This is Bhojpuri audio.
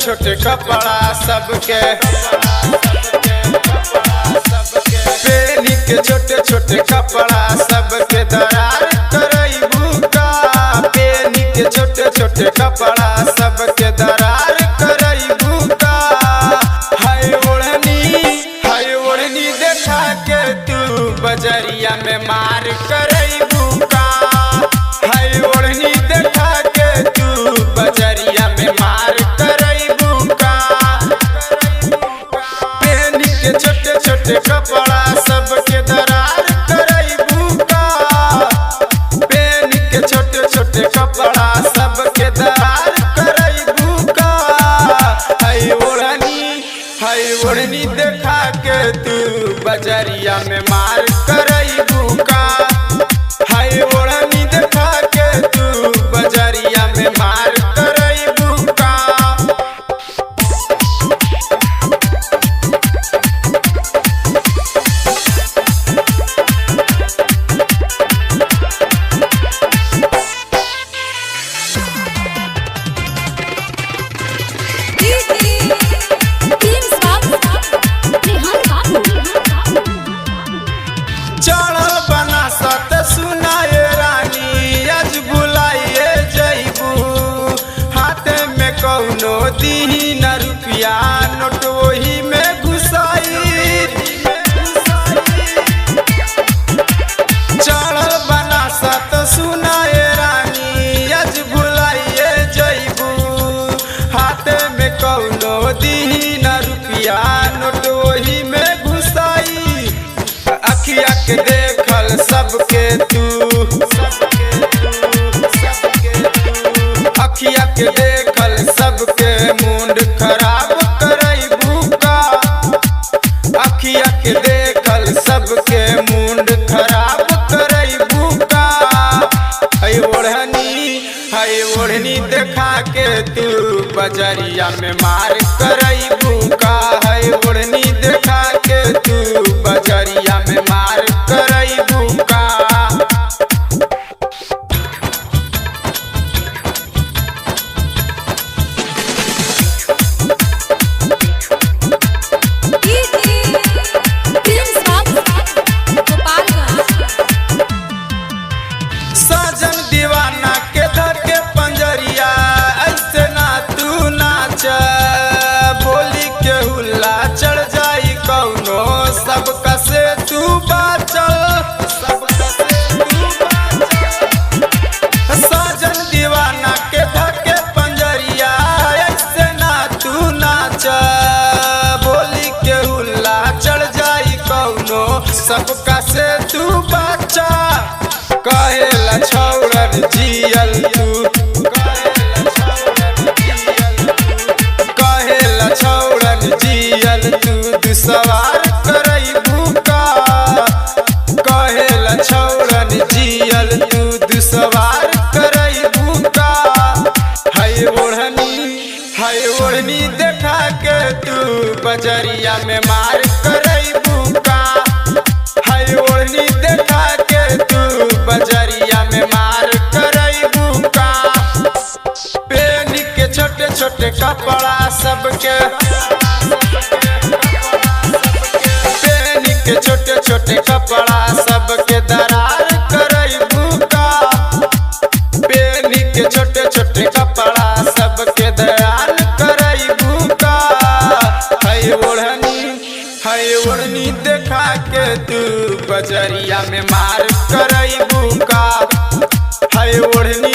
छोटे कपड़ा सबके पेनी के छोटे छोटे कपड़ा सबके दरार करैबू का। पेनी के छोटे छोटे कपड़ा सबके दरार करैबू का। हाय ओढ़नी देखा के तू बजरिया में मार करैबू का। हाय ओढ़नी देखा के तू बजरिया में मार करैबू का। पेनी के छोटे छोटे कपड़ा सबके दरार करैबू का। पेनी के छोटे छोटे कपड़ा सबके दरार करैबू का। हाय ओढ़नी देखा के तू बजरिया में मार करैबू का। हाय ओढ़नी देखा के तू बजरिया में मार करैबू का। चढ़ल बना सत सुनाए रानी आज बुलाइए जैबू। हाथ में कौनो दीही न रुपया नोट वही में घुसाई। चढ़ल बना सत सुनाए रानी आज बुलाइए जैबू। हाथ में कौनो दीही न रुपया नोट वही में घुसाई। अखिया के देखल सबके तू अखिया के देखल सबके मुंड खराब करैबू का। अखिया के देखल सबके मुंड खराब करैबू का। हाय ओढ़नी देखा के तू बजरिया में मार करैबू का। हाय ओढ़नी देखा के तू बजरिया में मार करैबू का। साजन दीवाना के धर के पंजरिया ऐसे ना तू नाच। बोली के हुल्ला चढ़ जाई कौनो सबका से तू बाचल। साजन दीवाना के धर के पंजरिया ऐसे ना तू नाच। बोली के हुल्ला चढ़ जाई कौनो सबका से तू बाचा। कहेला छौड़न जियल तू कहेला छौड़न जियल तू दुसवार करैबू का। कहेला छौड़न जियल तू दुसवार करैबू का। हाय ओढ़नी देखा के तू बजरिया में मार करैबू का। हाय ओढ़नी देखा के तू बजरिया में मार करैबू का। पेनी के छोटे छोटे कपड़ा सबके पेनी के छोटे छोटे कपड़ा सबके दरार करैबू का। पेनी के छोटे छोटे कपड़ा सबके दरार करैबू का। हाय ओढ़नी देखा के तू बजरिया में मार करैबू का। हाय ओढ़नी